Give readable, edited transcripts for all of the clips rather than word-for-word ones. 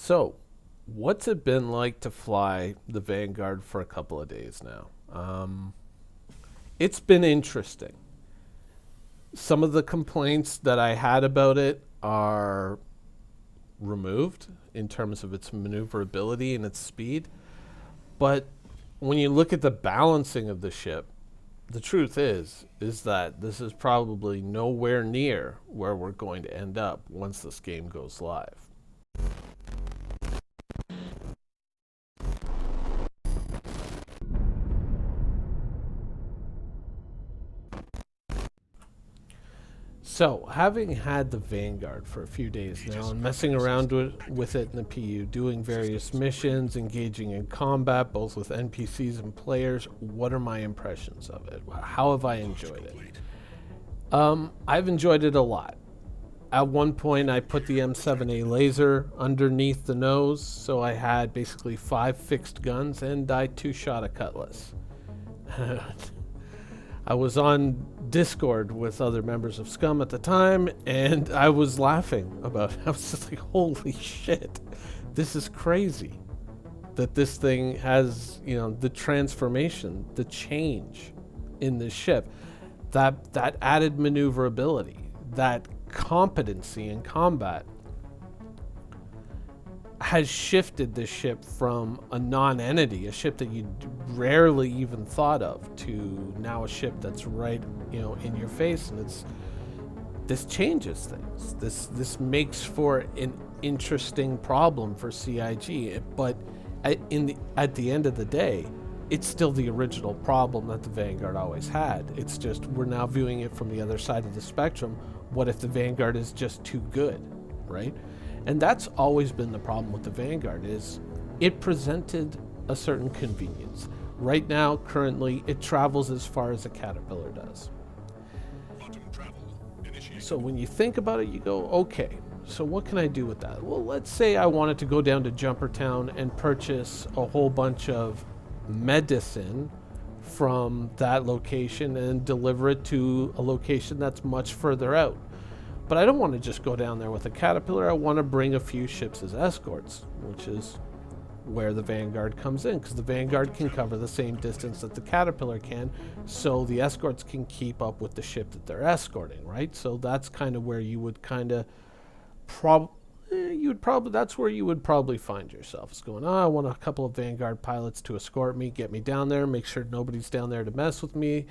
So, what's it been like to fly the Vanguard for a couple of days now? It's been interesting. Some of the complaints that I had about it are removed in terms of its maneuverability and its speed. But when you look at the balancing of the ship, the truth is that this is probably nowhere near where we're going to end up once this game goes live. So, having had the Vanguard for a few days now and messing around with it in the PU, doing various missions, engaging in combat both with NPCs and players, what are my impressions of it? How have I enjoyed it? I've enjoyed it a lot. At one point, I put the M7A laser underneath the nose, so I had basically 5 fixed guns, and I 2-shot a cutlass. I was on Discord with other members of Scum at the time, and I was laughing about it. I was just like, holy shit, this is crazy. That this thing has, the transformation, the change in this ship, that added maneuverability, that competency in combat has shifted this ship from a non-entity, a ship that you rarely even thought of, to now a ship that's right, in your face, and this changes things. This makes for an interesting problem for CIG, but at the end of the day, it's still the original problem that the Vanguard always had. It's just we're now viewing it from the other side of the spectrum. What if the Vanguard is just too good, right? And that's always been the problem with the Vanguard, is it presented a certain convenience. Right now, currently, it travels as far as a Caterpillar does. So when you think about it, you go, okay, so what can I do with that? Well, let's say I wanted to go down to Jumpertown and purchase a whole bunch of medicine from that location and deliver it to a location that's much further out. But I don't want to just go down there with a Caterpillar. I want to bring a few ships as escorts, which is where the Vanguard comes in, because the Vanguard can cover the same distance that the Caterpillar can, so the escorts can keep up with the ship that they're escorting, right? So that's kind of where you would kind of that's where you would probably find yourself. It's going, I want a couple of Vanguard pilots to escort me, get me down there, make sure nobody's down there to mess with me,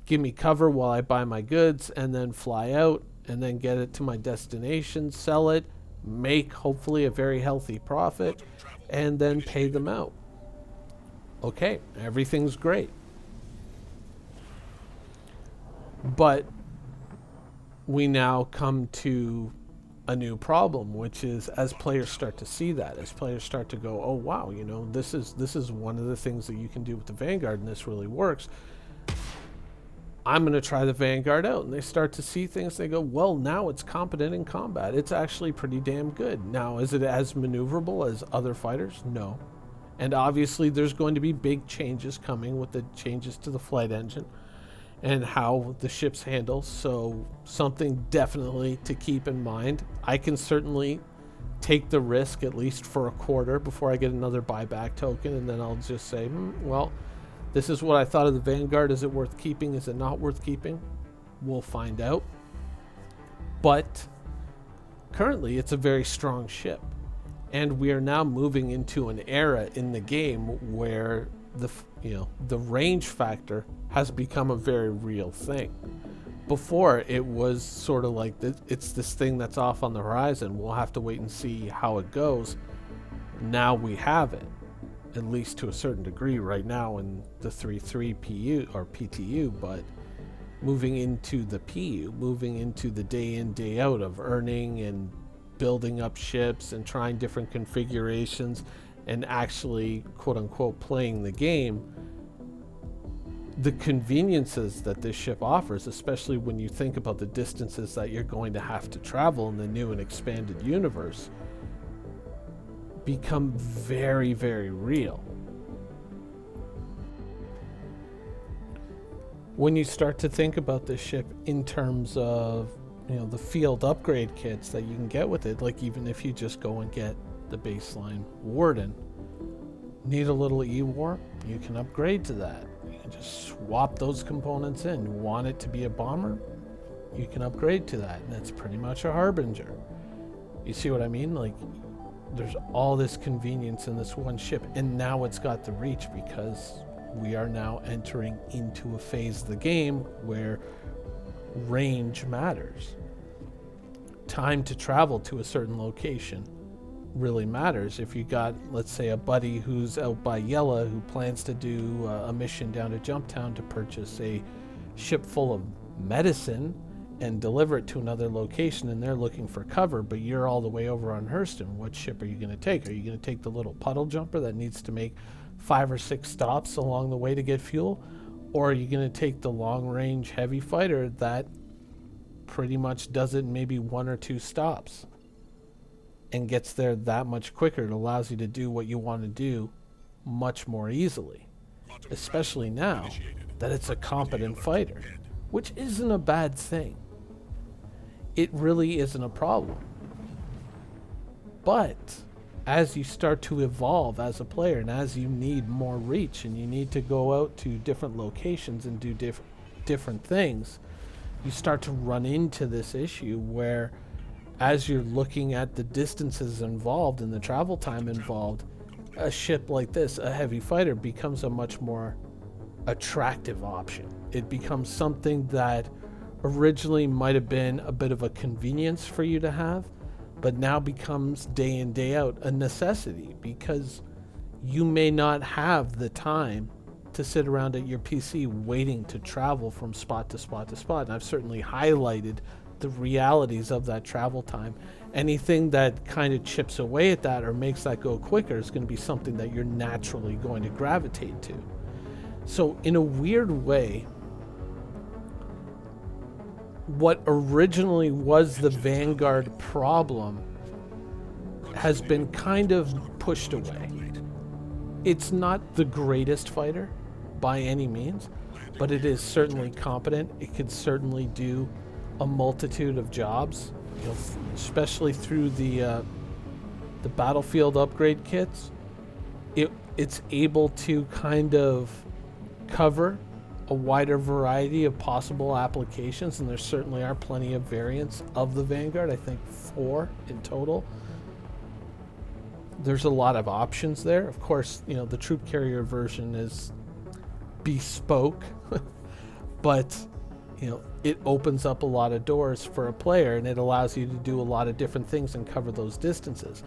give me cover while I buy my goods, and then fly out, and then get it to my destination, sell it, make hopefully a very healthy profit, and then pay them out. Okay, everything's great. But we now come to a new problem, which is as players start to see that, as players start to go, oh wow, this is one of the things that you can do with the Vanguard, and this really works. I'm going to try the Vanguard out. And they start to see things. They go, well, now it's competent in combat. It's actually pretty damn good. Now, is it as maneuverable as other fighters? No. And obviously, there's going to be big changes coming with the changes to the flight engine and how the ships handle. So something definitely to keep in mind. I can certainly take the risk, at least for a quarter, before I get another buyback token. And then I'll just say, well, this is what I thought of the Vanguard. Is it worth keeping? Is it not worth keeping? We'll find out. But currently, it's a very strong ship. And we are now moving into an era in the game where the range factor has become a very real thing. Before, it was sort of like it's this thing that's off on the horizon. We'll have to wait and see how it goes. Now we have it, at least to a certain degree right now in the 3.3 PU or PTU, but moving into the PU, moving into the day in, day out of earning and building up ships and trying different configurations and actually, quote unquote, playing the game, the conveniences that this ship offers, especially when you think about the distances that you're going to have to travel in the new and expanded universe, become very, very real. When you start to think about this ship in terms of, the field upgrade kits that you can get with it, like even if you just go and get the baseline Warden. Need a little E-War? You can upgrade to that. You can just swap those components in. Want it to be a bomber? You can upgrade to that, and it's pretty much a Harbinger. You see what I mean? Like, there's all this convenience in this one ship, and now it's got the reach because we are now entering into a phase of the game where range matters. Time to travel to a certain location really matters. If you got, let's say, a buddy who's out by Yella who plans to do a mission down to Jumptown to purchase a ship full of medicine and deliver it to another location, and they're looking for cover, but you're all the way over on Hurston, what ship are you going to take? Are you going to take the little puddle jumper that needs to make 5 or 6 stops along the way to get fuel? Or are you going to take the long-range heavy fighter that pretty much does it in maybe 1 or 2 stops and gets there that much quicker? It allows you to do what you want to do much more easily, especially now that it's a competent fighter, which isn't a bad thing. It really isn't a problem. But as you start to evolve as a player, and as you need more reach and you need to go out to different locations and do different things, you start to run into this issue where, as you're looking at the distances involved and the travel time involved, a ship like this, a heavy fighter, becomes a much more attractive option. It becomes something that originally might have been a bit of a convenience for you to have, but now becomes day in, day out a necessity, because you may not have the time to sit around at your PC waiting to travel from spot to spot to spot. And I've certainly highlighted the realities of that travel time. Anything that kind of chips away at that or makes that go quicker is going to be something that you're naturally going to gravitate to. So in a weird way, what originally was the Vanguard problem has been kind of pushed away. It's not the greatest fighter by any means, but it is certainly competent. It could certainly do a multitude of jobs, you know, especially through the battlefield upgrade kits. It's able to kind of cover a wider variety of possible applications, and there certainly are plenty of variants of the Vanguard. I think 4 in total. There's a lot of options there. Of course, you know, the troop carrier version is bespoke, but you know, it opens up a lot of doors for a player, and it allows you to do a lot of different things and cover those distances.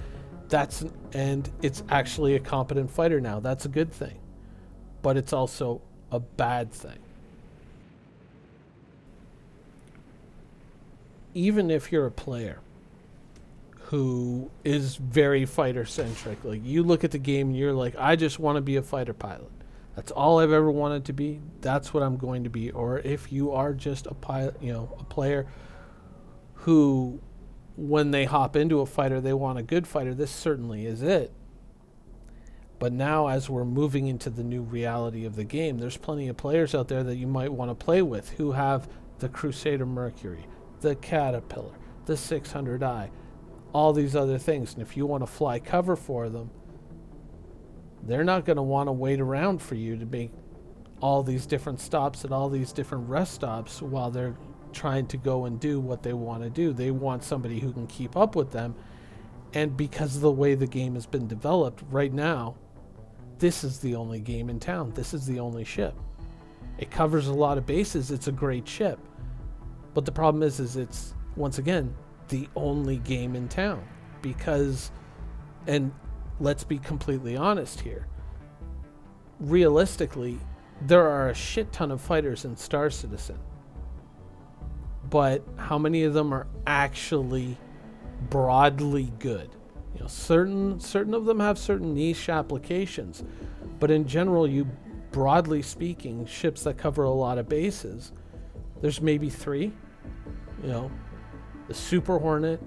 And it's actually a competent fighter now. That's a good thing, but it's also a bad thing. Even if you're a player who is very fighter centric, like you look at the game and you're like, I just want to be a fighter pilot. That's all I've ever wanted to be. That's what I'm going to be. Or if you are just a pilot, you know, a player who, when they hop into a fighter, they want a good fighter, this certainly is it. But now, as we're moving into the new reality of the game, there's plenty of players out there that you might want to play with who have the Crusader Mercury, the Caterpillar, the 600i, all these other things. And if you want to fly cover for them, they're not going to want to wait around for you to make all these different stops at all these different rest stops while they're trying to go and do what they want to do. They want somebody who can keep up with them. And because of the way the game has been developed right now, this is the only game in town. This is the only ship. It covers a lot of bases. It's a great ship. But the problem is it's, once again, the only game in town. Because, and let's be completely honest here, realistically, there are a shit ton of fighters in Star Citizen. But how many of them are actually broadly good? You know, certain of them have certain niche applications, but in general, broadly speaking, ships that cover a lot of bases, there's maybe 3. You know, the Super Hornet,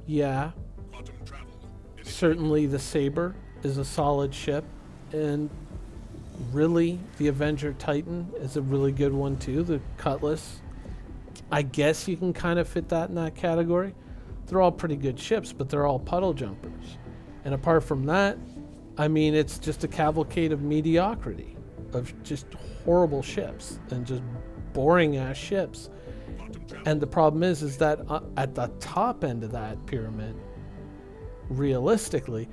yeah. Certainly the Saber is a solid ship, and really the Avenger Titan is a really good one too. The Cutlass, I guess you can kind of fit that in that category. they're all pretty good ships, but they're all puddle jumpers. And apart from that, I mean, it's just a cavalcade of mediocrity, of just horrible ships and just boring ass ships. And the problem is that at the top end of that pyramid, realistically,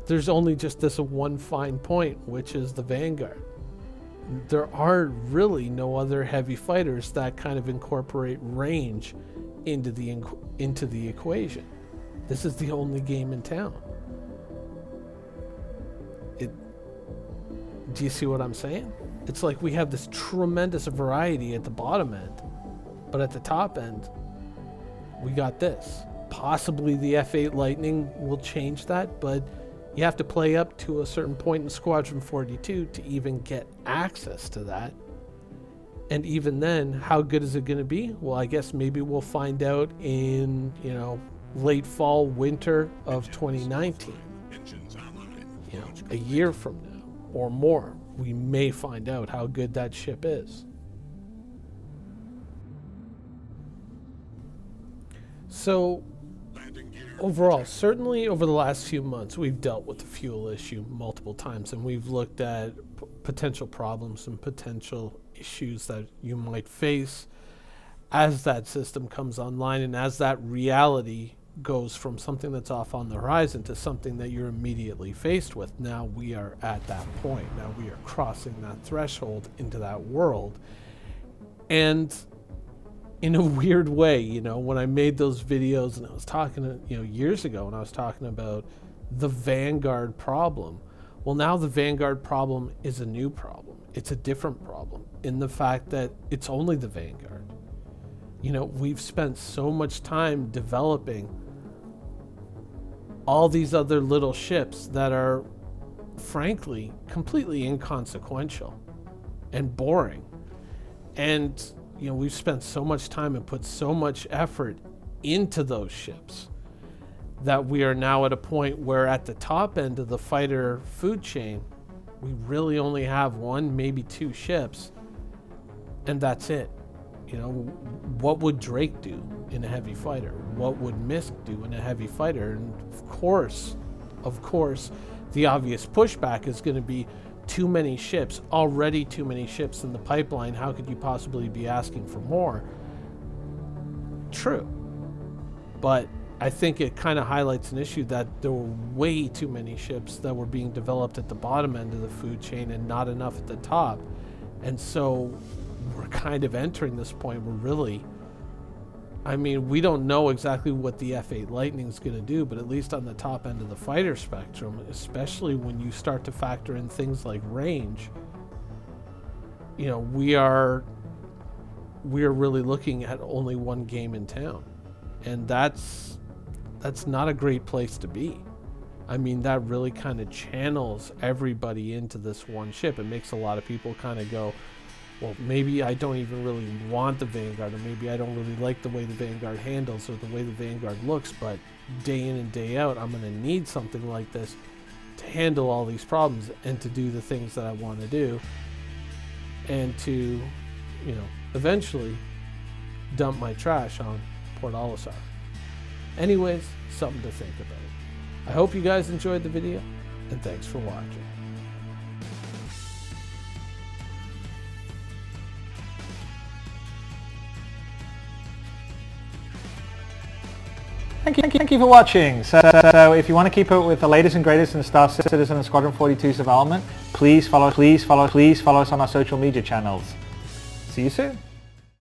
there's only just this one fine point, which is the Vanguard. There are really no other heavy fighters that kind of incorporate range into the equation. This is the only game in town. Do you see what I'm saying? It's like we have this tremendous variety at the bottom end, but at the top end, we got this. Possibly the F8 Lightning will change that, but you have to play up to a certain point in Squadron 42 to even get access to that. And even then, how good is it going to be? Well, I guess maybe we'll find out in, late fall, winter of 2019. A year from now or more, we may find out how good that ship is. So overall, certainly over the last few months, we've dealt with the fuel issue multiple times, and we've looked at potential problems and potential issues that you might face as that system comes online and as that reality goes from something that's off on the horizon to something that you're immediately faced with. Now we are at that point. Now we are crossing that threshold into that world. And in a weird way, when I made those videos and I was talking, years ago, and I was talking about the Vanguard problem. Well, now the Vanguard problem is a new problem. It's a different problem in the fact that it's only the Vanguard. We've spent so much time developing all these other little ships that are, frankly, completely inconsequential and boring. And we've spent so much time and put so much effort into those ships that we are now at a point where at the top end of the fighter food chain, we really only have one, maybe two ships, and that's it. What would Drake do in a heavy fighter? What would Misk do in a heavy fighter? And of course, the obvious pushback is going to be too many ships, already too many ships in the pipeline. How could you possibly be asking for more? True. But I think it kind of highlights an issue that there were way too many ships that were being developed at the bottom end of the food chain and not enough at the top. And so we're kind of entering this point where really, we don't know exactly what the F8 Lightning is going to do, but at least on the top end of the fighter spectrum, especially when you start to factor in things like range, we are really looking at only one game in town. And that's not a great place to be. That really kind of channels everybody into this one ship. It makes a lot of people kind of go, well, maybe I don't even really want the Vanguard, or maybe I don't really like the way the Vanguard handles or the way the Vanguard looks, but day in and day out, I'm going to need something like this to handle all these problems and to do the things that I want to do, and to, eventually dump my trash on Port Olisar. Anyways, something to think about. I hope you guys enjoyed the video, and thanks for watching. Thank you for watching. So if you want to keep up with the latest and greatest in Star Citizen and Squadron 42's development, please follow us on our social media channels. See you soon.